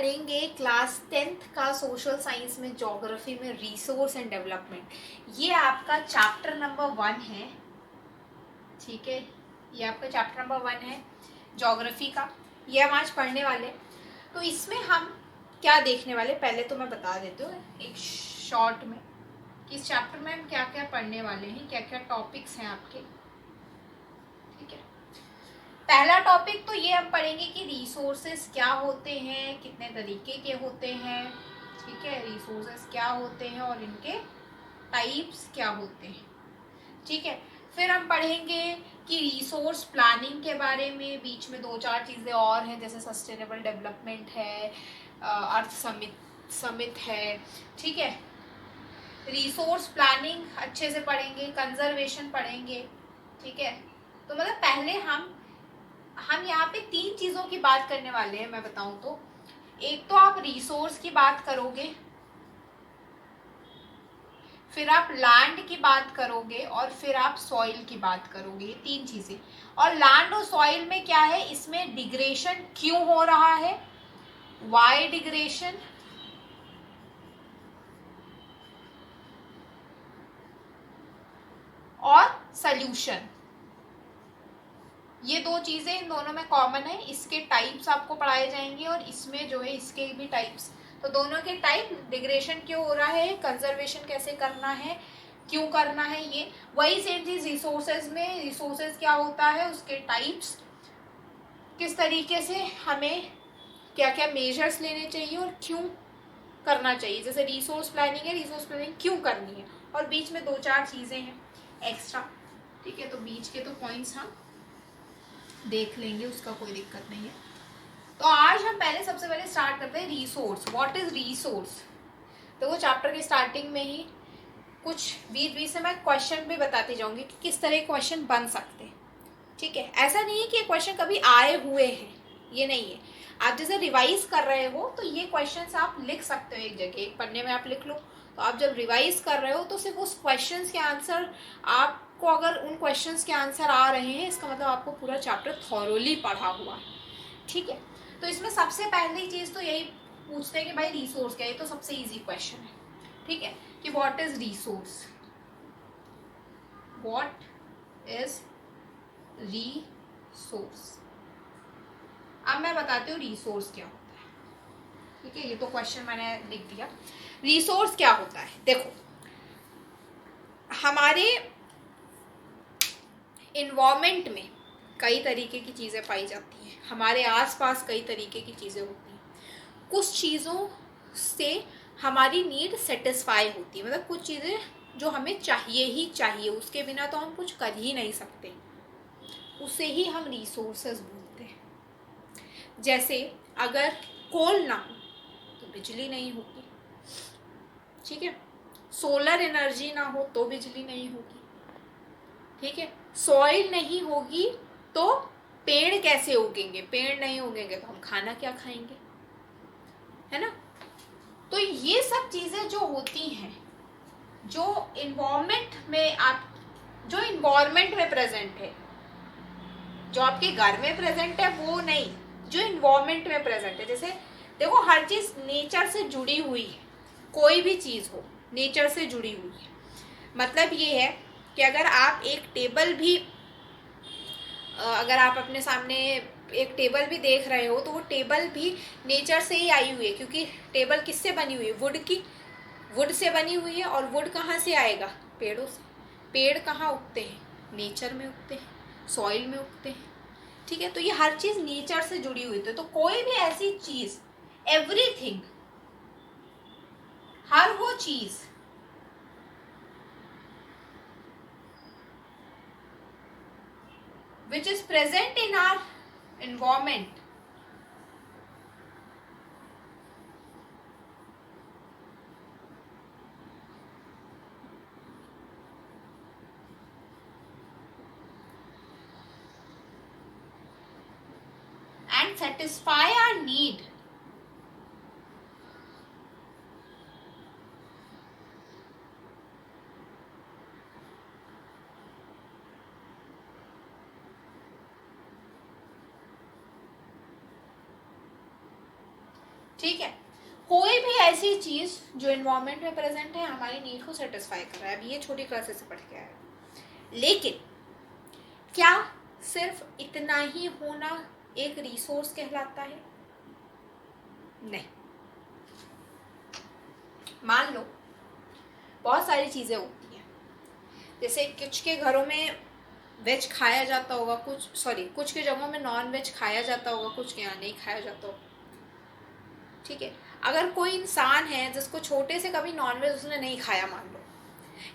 पढ़ेंगे class 10th का social science में ज्योग्राफी में रिसोर्स एंड डेवलपमेंट। ये आपका चैप्टर नंबर 1 है, ठीक है। ये आपका चैप्टर नंबर 1 है ज्योग्राफी का। ये हम आज पढ़ने वाले। तो इसमें हम क्या देखने वाले, पहले तो मैं बता देती हूँ एक शॉर्ट में कि इस चैप्टर में हम क्या क्या पढ़ने वाले हैं, क्या क्या टॉपिक्स हैं आपके, ठीक है। पहला टॉपिक तो ये हम पढ़ेंगे कि रिसोर्सेस क्या होते हैं, कितने तरीके के होते हैं, ठीक है। रिसोर्सेस क्या होते हैं और इनके टाइप्स क्या होते हैं, ठीक है। फिर हम पढ़ेंगे कि रिसोर्स प्लानिंग के बारे में, बीच में 2-4 चीज़ें और हैं जैसे सस्टेनेबल डेवलपमेंट है, अर्थ समिट है, ठीक है। रिसोर्स प्लानिंग अच्छे से पढ़ेंगे, कंजर्वेशन पढ़ेंगे, ठीक है। तो मतलब पहले हम यहाँ पे 3 चीज़ों की बात करने वाले हैं। मैं बताऊँ तो एक तो आप रिसोर्स की बात करोगे, फिर आप लैंड की बात करोगे और फिर आप सॉइल की बात करोगे। ये 3 चीज़ें। और लैंड और सॉइल में क्या है, इसमें डिग्रेशन क्यों हो रहा है, वाई डिग्रेशन, और सल्यूशन। ये 2 चीज़ें इन दोनों में कॉमन है। इसके टाइप्स आपको पढ़ाए जाएंगे और इसमें जो है इसके भी टाइप्स। तो दोनों के टाइप, डिग्रेशन क्यों हो रहा है, कंजर्वेशन कैसे करना है, क्यों करना है, ये वही सेम चीज रिसोर्सेज में। रिसोर्सेज क्या होता है, उसके टाइप्स, किस तरीके से हमें क्या क्या मेजर्स लेने चाहिए और क्यों करना चाहिए। जैसे रिसोर्स प्लानिंग है, रिसोर्स प्लानिंग क्यों करनी है, और बीच में 2-4 चीज़ें हैं एक्स्ट्रा, ठीक है। तो बीच के तो पॉइंट्स हम देख लेंगे, उसका कोई दिक्कत नहीं है। तो आज हम पहले सबसे पहले स्टार्ट करते हैं रिसोर्स। What is resource. तो वो चैप्टर के स्टार्टिंग में ही कुछ बीच बीच से मैं क्वेश्चन भी बताती जाऊंगी कि किस तरह के क्वेश्चन बन सकते हैं, ठीक है। ऐसा नहीं है कि ये क्वेश्चन कभी आए हुए हैं, ये नहीं है। आप जैसे रिवाइज कर रहे हो तो ये क्वेश्चंस आप लिख सकते हो एक जगह, एक पन्ने में आप लिख लो। तो आप जब रिवाइज कर रहे हो तो सिर्फ उस क्वेश्चंस के आंसर, आपको अगर उन क्वेश्चंस के आंसर आ रहे हैं, इसका मतलब आपको पूरा चैप्टर थॉरोली पढ़ा हुआ है, ठीक है। तो इसमें सबसे पहली चीज़ तो यही पूछते हैं कि भाई रिसोर्स क्या है। तो सबसे इजी क्वेश्चन है, ठीक है, कि what is resource. What is resource. अब मैं बताती हूँ रिसोर्स क्या होता है, ठीक है। ये तो क्वेश्चन मैंने लिख दिया। रिसोर्स क्या होता है, देखो हमारे इन्वायरमेंट में कई तरीके की चीज़ें पाई जाती हैं, हमारे आसपास कई तरीके की चीज़ें होती हैं। कुछ चीज़ों से हमारी नीड सेटिस्फाई होती है, मतलब कुछ चीज़ें जो हमें चाहिए ही चाहिए, उसके बिना तो हम कुछ कर ही नहीं सकते, उसे ही हम रिसोर्सेज बोलते हैं। जैसे अगर कोल ना हो तो बिजली नहीं होगी, ठीक है। सोलर एनर्जी ना हो तो बिजली नहीं होगी, ठीक है। सॉइल नहीं होगी तो पेड़ कैसे उगेंगे, पेड़ नहीं उगेंगे तो हम खाना क्या खाएंगे, है ना। तो ये सब चीजें जो होती हैं, जो इन्वायरमेंट में आप, जो इन्वायरमेंट में प्रेजेंट है, जो आपके घर में प्रेजेंट है वो नहीं, जो इन्वायरमेंट में प्रेजेंट है। जैसे देखो हर चीज नेचर से जुड़ी हुई है, कोई भी चीज हो नेचर से जुड़ी हुई है। मतलब ये है कि अगर आप एक टेबल भी, अगर आप अपने सामने एक टेबल भी देख रहे हो तो वो टेबल भी नेचर से ही आई हुई है, क्योंकि टेबल किससे बनी हुई है, वुड की, वुड से बनी हुई है। और वुड कहाँ से आएगा, पेड़ों से। पेड़ कहाँ उगते हैं, नेचर में उगते हैं, सॉइल में उगते हैं, ठीक है। तो ये हर चीज नेचर से जुड़ी हुई थी। तो कोई भी ऐसी चीज, एवरीथिंग, हर वो चीज which is present in our environment and satisfy our need, ठीक है, कोई भी ऐसी चीज़ जो इन्वायरमेंट में प्रेजेंट है हमारी नीड को सेटिस्फाई कर रहा है। अभी ये छोटी क्लासेस से पढ़ के आया, लेकिन क्या सिर्फ इतना ही होना एक रिसोर्स कहलाता है? नहीं। मान लो बहुत सारी चीज़ें होती हैं, जैसे कुछ के घरों में वेज खाया जाता होगा, कुछ के जगहों में नॉन वेज खाया जाता होगा, कुछ के यहाँ नहीं खाया जाता होगा। ठीक है, अगर कोई इंसान है जिसको छोटे से कभी नॉन वेज उसने नहीं खाया, मान लो,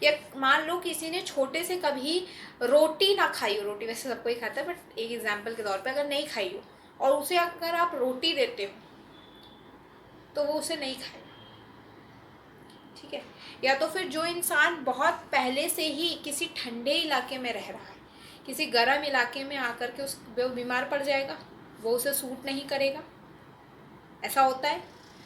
या मान लो किसी ने छोटे से कभी रोटी ना खाई हो, रोटी वैसे सबको ही खाता है बट एक एग्जाम्पल के तौर पे अगर नहीं खाई हो और उसे अगर आप रोटी देते हो तो वो उसे नहीं खाएगा। ठीक है, या तो फिर जो इंसान बहुत पहले से ही किसी ठंडे इलाके में रह रहा है, किसी गर्म इलाके में आकर के वो बीमार पड़ जाएगा, वो उसे सूट नहीं करेगा, ऐसा होता है।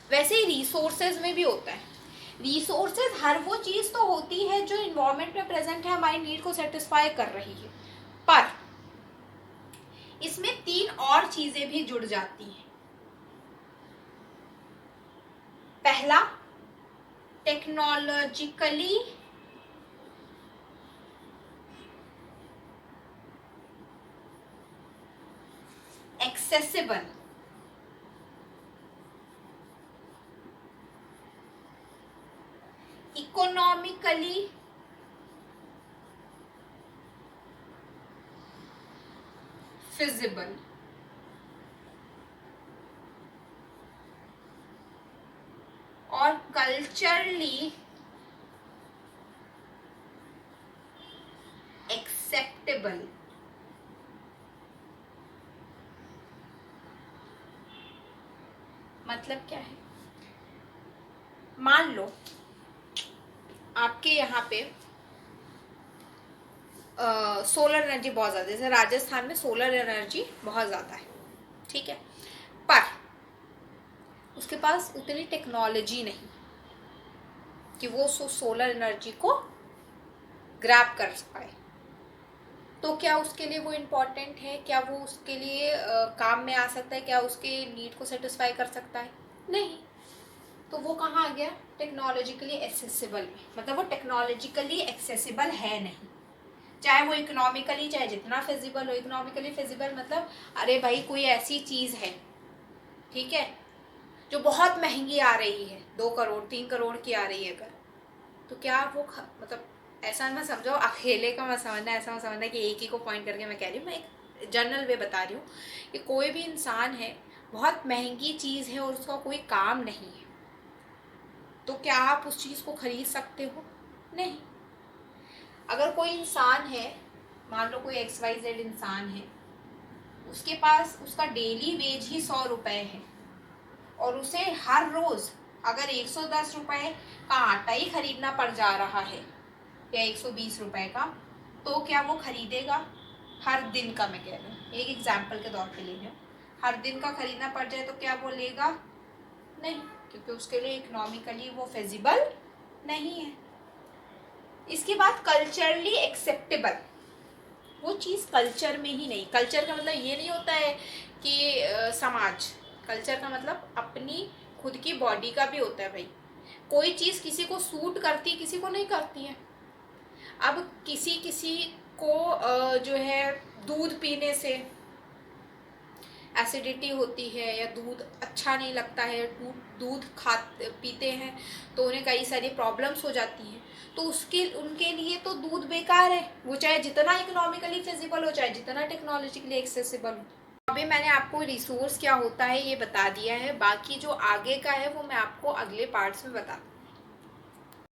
वैसे ही रिसोर्सेज में भी होता है। रिसोर्सेज हर वो चीज़ तो होती है जो इन्वायरमेंट में प्रेजेंट है, हमारी नीड को सेटिस्फाई कर रही है, पर इसमें 3 और चीजें भी जुड़ जाती हैं। पहला, टेक्नोलॉजिकली एक्सेसिबल, इकोनॉमिकली फिजिबल, और कल्चरली एक्सेप्टेबल। मतलब क्या है? मान लो आपके यहाँ पे सोलर एनर्जी बहुत ज़्यादा, जैसे राजस्थान में सोलर एनर्जी बहुत ज़्यादा है, ठीक है, पर उसके पास उतनी टेक्नोलॉजी नहीं कि वो सोलर एनर्जी को ग्रैब कर पाए। तो क्या उसके लिए वो इम्पोर्टेंट है? क्या वो उसके लिए काम में आ सकता है? क्या उसके नीड को सेटिस्फाई कर सकता है? नहीं। तो वो कहाँ आ गया? टेक्नोलॉजिकली एक्सेसिबल में, मतलब वो टेक्नोलॉजिकली एक्सेसिबल है नहीं, चाहे वो इकोनॉमिकली, चाहे जितना फिजिबल हो। इकोनॉमिकली फिजिबल मतलब अरे भाई कोई ऐसी चीज़ है, ठीक है, जो बहुत महंगी आ रही है, 2 करोड़ 3 करोड़ की आ रही है अगर, तो क्या वो मतलब ऐसा मत समझो अकेले का मत समझना, ऐसा मत समझना कि एक ही को पॉइंट करके मैं कह रही हूँ, मैं एक जनरल वे बता रही हूँ कि कोई भी इंसान है, बहुत महंगी चीज़ है और उसका कोई काम नहीं है, तो क्या आप उस चीज़ को खरीद सकते हो? नहीं। अगर कोई इंसान है, मान लो कोई XYZ इंसान है, उसके पास उसका डेली वेज ही 100 रुपये है और उसे हर रोज़ अगर 110 रुपये का आटा ही खरीदना पड़ जा रहा है या 120 रुपये का, तो क्या वो खरीदेगा? हर दिन का मैं कह रही हूँ, एक एग्जाम्पल के तौर पे ले रही हूँ, हर दिन का खरीदना पड़ जाए तो क्या वो लेगा? नहीं, क्योंकि उसके लिए इकोनॉमिकली वो फिजिबल नहीं है। इसके बाद कल्चरली एक्सेप्टेबल, वो चीज़ कल्चर में ही नहीं। कल्चर का मतलब ये नहीं होता है कि समाज, कल्चर का मतलब अपनी खुद की बॉडी का भी होता है भाई। कोई चीज़ किसी को सूट करती है, किसी को नहीं करती है। अब किसी को जो है दूध पीने से एसिडिटी होती है या दूध अच्छा नहीं लगता है, दूध पीते हैं तो उन्हें कई सारी प्रॉब्लम्स हो जाती हैं, तो उनके लिए तो दूध बेकार है, वो चाहे जितना इकोनॉमिकली फिजिबल हो, चाहे जितना टेक्नोलॉजिकली एक्सेसिबल हो। अभी मैंने आपको रिसोर्स क्या होता है ये बता दिया है, बाकी जो आगे का है वो मैं आपको अगले पार्ट्स में बता